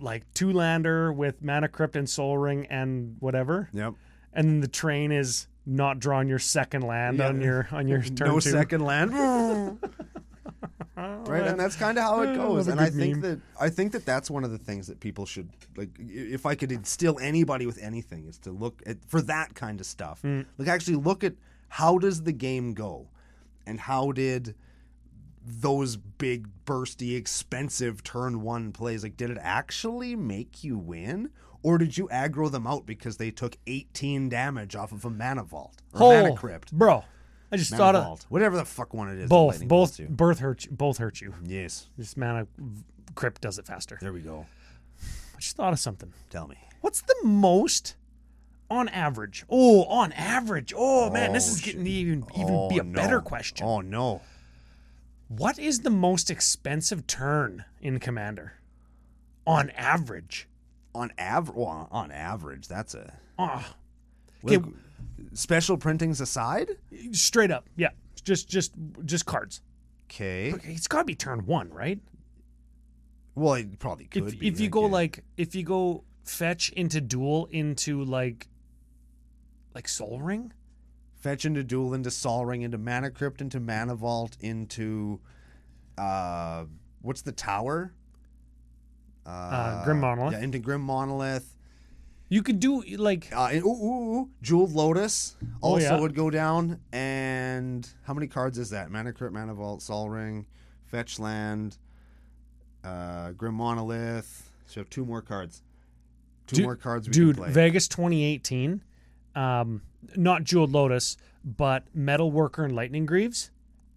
like 2-lander with Mana Crypt and Soul Ring and whatever. Yep. And then the train is not drawing your second land on your turn No 2. second land. Right, and that's kind of how it goes. And I think that that's one of the things that people should, like, if I could instill anybody with anything, is to look at for that kind of stuff. Like, actually look at how does the game go, and how did those big, bursty, expensive turn 1 plays, like, did it actually make you win? Or did you aggro them out because they took 18 damage off of a Mana Vault or Mana Crypt? Bro, I just Mana thought Vault. Whatever the fuck one it is. both hurt you. Yes. This Mana Crypt does it faster. There we go. I just thought of something. Tell me. What's the most on average? Oh, on average. Oh man, this is getting to even be a better question. Oh no. What is the most expensive turn in Commander? On average. On average, that's a... Okay, special printings aside? straight up, yeah. Just cards. Okay. It's got to be turn 1, right? Well, it probably could be. If you go fetch into duel into like Soul Ring? Fetch into duel, into Sol Ring, into Mana Crypt, into Mana Vault, into... what's the tower? Grim Monolith. Yeah, into Grim Monolith. You could do like Jeweled Lotus also yeah. would go down. And how many cards is that? Mana Crypt, Mana Vault, Sol Ring, Fetch Land, Grim Monolith. So you have 2 more cards. Two more cards we can play. Vegas 2018, not Jeweled Lotus, but Metal Worker and Lightning Greaves,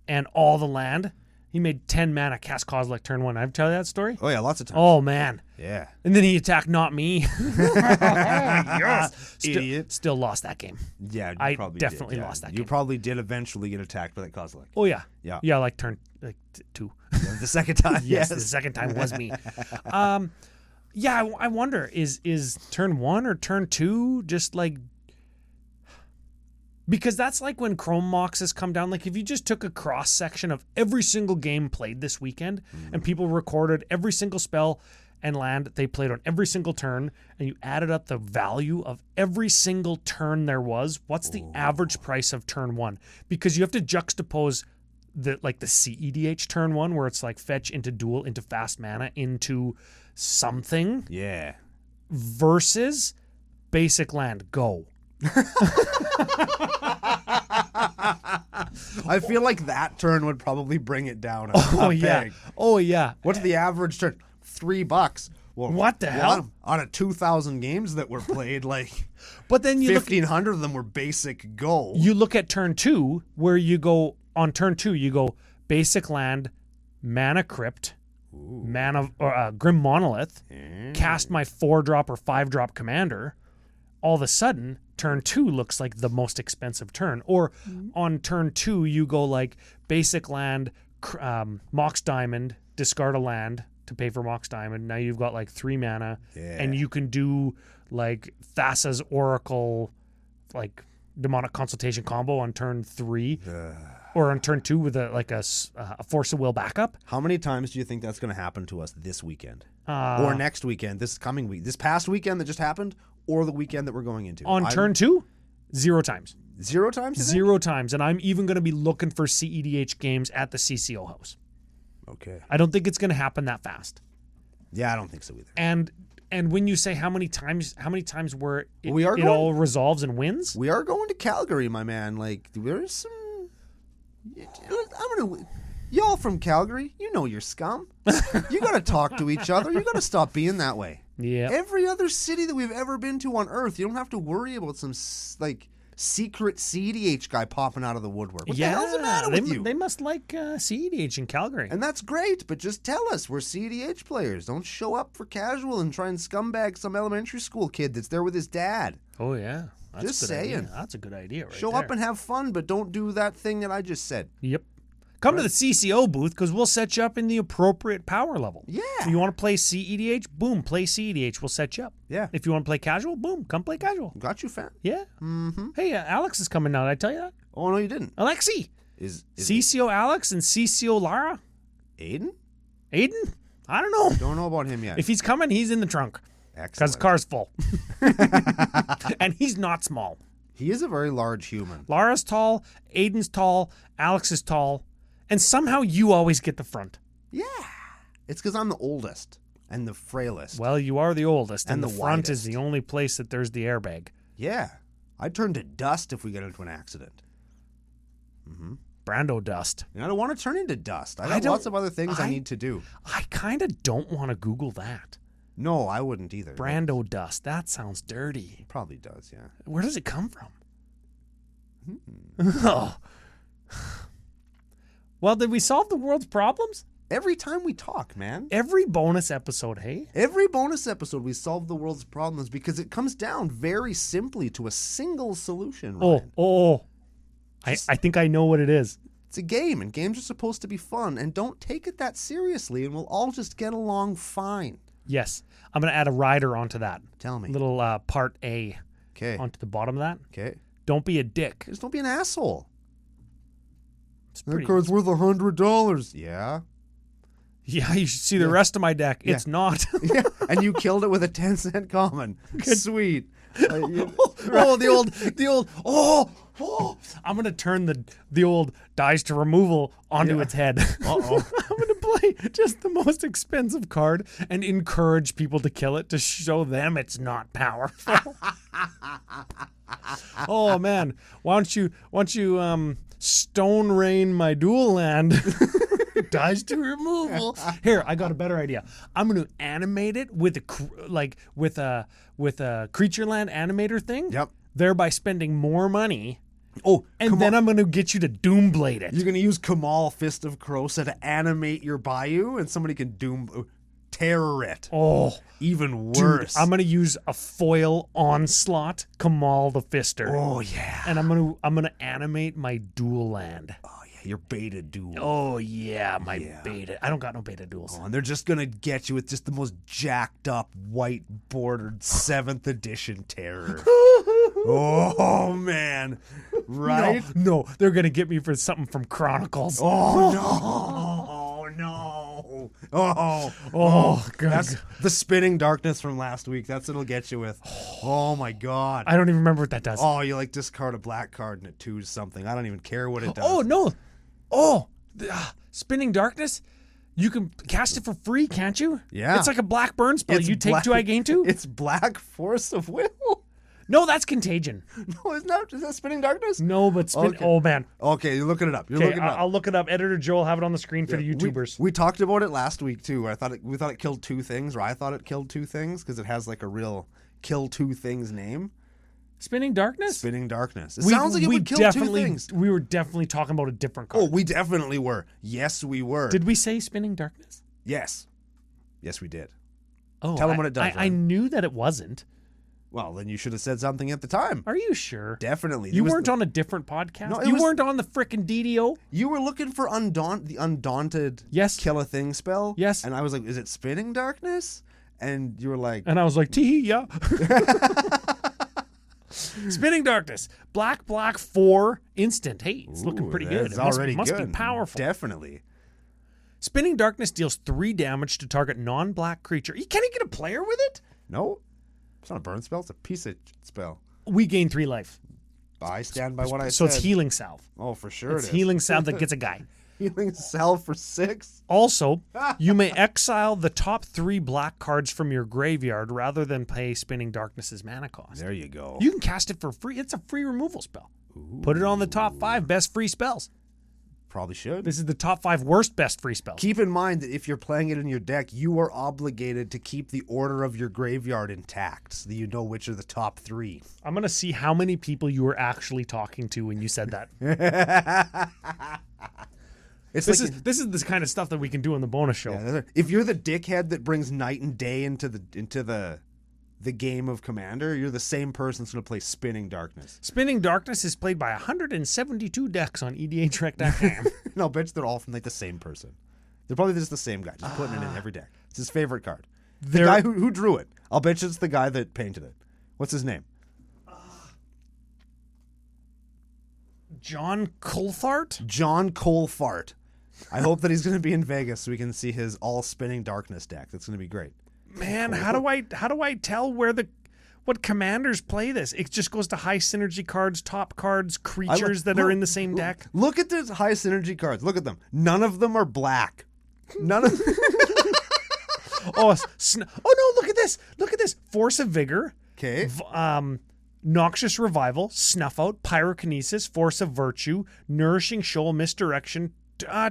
and all the land. He made 10 mana, cast Kozilek turn 1. I've told you that story? Oh, yeah, lots of times. Oh, man. Yeah. And then he attacked not me. Yes. Idiot. Still lost that game. Yeah, I probably definitely did. lost that You game. probably did eventually get attacked by that Kozilek. Oh, yeah. Yeah. Yeah, like turn 2. The second time, Yes, yes. the second time was me. Yeah, I wonder, is turn 1 or turn 2 just like... Because that's like when Chrome Mox has come down. Like if you just took a cross section of every single game played this weekend and people recorded every single spell and land they played on every single turn, and you added up the value of every single turn there was, what's the average price of turn 1? Because you have to juxtapose the cEDH turn 1 where it's like fetch into duel into fast mana into something Yeah. versus basic land go. I feel like that turn would probably bring it down. Yeah. Oh yeah. What's the average turn? $3. Well, What the hell? On a 2,000 games that were played, like But then you 1,500 of them were basic go. you look at turn 2 where you go on turn 2 you go basic land, Mana Crypt, Grim Monolith, cast my 4-drop or 5-drop commander. All of a sudden, turn 2 looks like the most expensive turn. Or on turn 2, you go like basic land, Mox Diamond, discard a land, to pay for Mox Diamond. Now you've got like 3 mana, Yeah. and you can do like Thassa's Oracle, like Demonic Consultation combo on turn 3, or on turn 2 with a Force of Will backup. How many times do you think that's going to happen to us this weekend, or next weekend, this coming week, this past weekend that just happened, or the weekend that we're going into? On turn 2, 0 times. 0 times? You think? 0 times, and I'm even going to be looking for cEDH games at the CCO house. Okay. I don't think it's going to happen that fast. Yeah, I don't think so either. And when you say how many times where it all resolves and wins? We are going to Calgary, my man. Like, there's some... Y'all from Calgary, you know you're scum. You got to talk to each other. You got to stop being that way. Yeah. Every other city that we've ever been to on Earth, you don't have to worry about some, like, secret cEDH guy popping out of the woodwork. What the hell's the matter with you? They must like cEDH in Calgary. And that's great, but just tell us we're cEDH players. Don't show up for casual and try and scumbag some elementary school kid that's there with his dad. Oh, yeah. That's Just a good saying. idea. That's a good idea right Show there. up and have fun, but don't do that thing that I just said. Yep. Come to the CCO booth because we'll set you up in the appropriate power level. Yeah. If you want to play cEDH, boom, play cEDH. We'll set you up. Yeah. If you want to play casual, boom, come play casual. Got you, fam. Yeah. Mm-hmm. Hey, Alex is coming now. Did I tell you that? Oh, no, you didn't. Alexi. Is CCO Alex and CCO Lara. Aiden? Aiden? I don't know. Don't know about him yet. If he's coming, he's in the trunk. Excellent. Because the car's full. And he's not small. He is a very large human. Lara's tall, Aiden's tall, Alex is tall, and somehow you always get the front. Yeah. It's because I'm the oldest and the frailest. Well, you are the oldest, and And the the front is widest. the only place that there's the airbag. Yeah. I'd turn to dust if we get into an accident. Mm-hmm. Brando dust. And I don't want to turn into dust. I I got don't- lots of other things I need to do. I kind of don't want to Google that. No, I wouldn't either. Brando dust. That sounds dirty. It probably does, yeah. Where does it come from? Oh. Well, did we solve the world's problems? Every time we talk, man. Every bonus episode, hey? Every bonus episode, we solve the world's problems because it comes down very simply to a single solution, Ryan. I think I know what it is. It's a game, and games are supposed to be fun, and don't take it that seriously, and we'll all just get along fine. Yes. I'm going to add a rider onto that. Tell me. Little part A Okay. onto the bottom of that. Okay. Don't be a dick. Just don't be an asshole. It's That pretty, card's worth $100. Yeah. yeah, you should see the rest of my deck. Yeah. It's not. Yeah. And you killed it with a 10-cent common. Sweet. Oh, the old, oh, I'm going to turn the old dies to removal onto its head. Uh-oh. I'm going to play just the most expensive card and encourage people to kill it to show them it's not powerful. Oh, man. Why don't you stone rain my dual land? Dies to removal. Here, I got a better idea. I'm going to animate it with a creature land animator thing. Yep. Thereby spending more money. Oh, And then I'm going to get you to Doomblade it. you're going to use Kamal Fist of Krosa to animate your Bayou, and somebody can terror it. Oh, Even dude, worse. I'm going to use a foil onslaught Kamal the Fister. Oh, yeah. And I'm going to animate my dual land. Oh, yeah. Your beta duel. Oh yeah, my beta. I don't got no beta duels. Oh, and they're just going to get you with just the most jacked up, white bordered 7th edition terror. Oh, man. Right? No, they're gonna get me for something from Chronicles. Oh, no. Oh, God. That's the spinning darkness from last week. That's what it'll get you with. Oh, my God. I don't even remember what that does. Oh, you like discard a black card and it 2's something. I don't even care what it does. Oh no! Oh, spinning darkness. You can cast it for free, can't you? Yeah. It's like a black burn spell. It's You take black- 2, I gain 2. It's Black Force of Will. No, that's Contagion. No, is that Spinning Darkness? No, but spin. Okay. Oh man. Okay, you're looking it up. You're Okay, looking it up. I'll look it up. Editor Joe will have it on the screen for the YouTubers. We talked about it last week too. We thought it killed 2 things, or I thought it killed 2 things because it has like a real kill 2 things name. Spinning Darkness. Spinning Darkness. It sounds like it would kill 2 things. We were definitely talking about a different card. Oh, we definitely were. Yes, we were. Did we say Spinning Yes. Yes, we did. Oh, Tell 'em what it does, I Ryan. knew that it wasn't. Well, then you should have said something at the time. Are you sure? Definitely. You weren't on a different podcast? No, you weren't on the frickin' DDO? You were looking for the Undaunted Yes. Kill a Thing spell. Yes. And I was like, is it Spinning Darkness? And you were like... And I was like, tee yeah. Spinning Darkness. Black 4 instant. Hey, it's looking pretty good. It's It already must good. be powerful. Definitely. Spinning Darkness deals 3 damage to target non-black creature. Can he get a player with it? No. It's not a burn spell. It's a piece of spell. We gain 3 life. I stand by what I said. So it's healing salve. Oh, for sure It's it is. healing salve that gets a guy. Healing salve for 6. Also, you may exile the top 3 black cards from your graveyard rather than pay Spinning Darkness's mana cost. There you go. You can cast it for free. It's a free removal spell. Put it on the top 5 best free spells. Probably should. This is the top 5 worst best free spells. Keep in mind that if you're playing it in your deck, you are obligated to keep the order of your graveyard intact so that you know which are the top 3. I'm going to see how many people you were actually talking to when you said that. This is the kind of stuff that we can do on the bonus show. Yeah, if you're the dickhead that brings night and day into the game of Commander, you're the same person that's going to play Spinning Darkness. Spinning Darkness is played by 172 decks on EDH.com. No, bet you they're all from like the same person. They're probably just the same guy, just putting it in every deck. It's his favorite card. The guy who drew it. I'll bet you it's the guy that painted it. What's his name? John Colfart? John Colfart. I hope that he's going to be in Vegas so we can see his all Spinning Darkness deck. That's going to be great. Man, how do I tell what commanders play this? It just goes to high synergy cards, top cards, creatures that are in the same deck. Look at these high synergy cards. Look at them. None of them are black. None of Oh no, look at this. Look at this. Force of Vigor. Okay. Noxious Revival, Snuff Out, Pyrokinesis, Force of Virtue, Nourishing Shoal, Misdirection,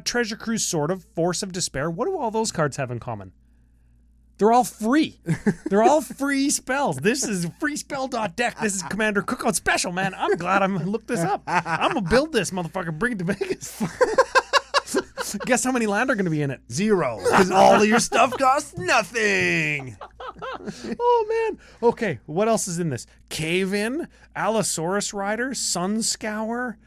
Treasure Cruise sort of, Force of Despair. What do all those cards have in common? They're all free. They're all free spells. This is freespell.deck. This is Commander Cookout Special, man. I'm glad I looked this up. I'm going to build this motherfucker, bring it to Vegas. Guess how many land are going to be in it? 0. Because all of your stuff costs nothing. Oh, man. Okay, what else is in this? Cave In, Allosaurus Rider, Sun Scour,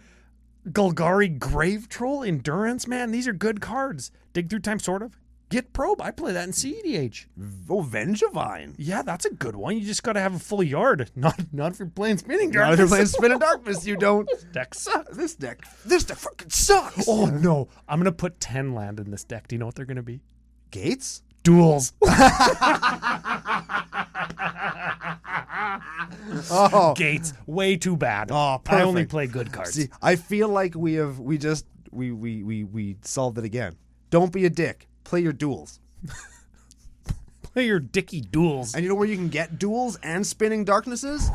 Golgari Grave Troll, Endurance. Man, these are good cards. Dig Through Time, sort of. Get Probe. I play that in cEDH. Oh, Vengevine. Yeah, that's a good one. You just got to have a full yard. Not if you're playing Spinning Not Darkness. if you're playing Spinning Darkness, you don't. Deck sucks. This deck fucking sucks. Oh, no. I'm going to put 10 land in this deck. Do you know what they're going to be? Gates? Duels. Oh. Gates. Way too bad. Oh, perfect. I only play good cards. See, I feel like we solved it again. Don't be a dick. Play your duels. Play your dicky duels. And you know where you can get duels and Spinning Darknesses?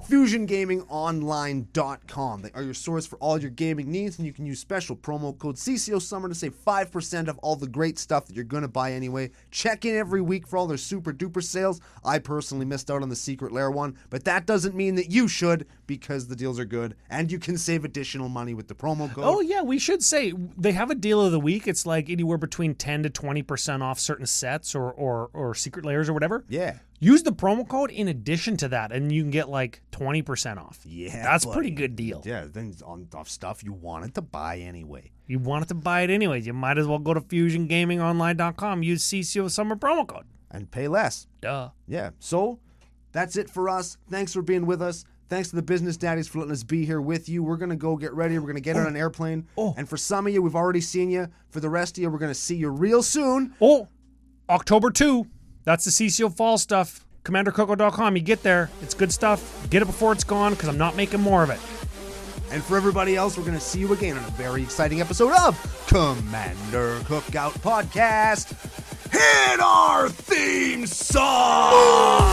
FusionGamingOnline.com. They are your source for all your gaming needs, and you can use special promo code CCO Summer to save 5% of all the great stuff that you're going to buy anyway. Check in every week for all their super duper sales. I personally missed out on the Secret Lair one, but that doesn't mean that you should, because the deals are good, and you can save additional money with the promo code. Oh, yeah, we should say they have a deal of the week. It's like anywhere between 10 to 20% off certain sets or Secret Lairs or whatever. Yeah. Use the promo code in addition to that, and you can get like 20% off. Yeah, that's a buddy. pretty good deal. Yeah, then off stuff you wanted to buy anyway. You wanted to buy it anyways. You might as well go to FusionGamingOnline.com, use CCO Summer promo code. And pay less. Duh. Yeah, so that's it for us. Thanks for being with us. Thanks to the business daddies for letting us be here with you. We're going to go get ready. We're going to get on an airplane. Oh. And for some of you, we've already seen you. For the rest of you, we're going to see you real soon. Oh, October 2. That's the CCO Fall stuff. CommanderCookout.com. You get there. It's good stuff. Get it before it's gone, because I'm not making more of it. And for everybody else, we're going to see you again on a very exciting episode of Commander Cookout Podcast. Hit our theme song!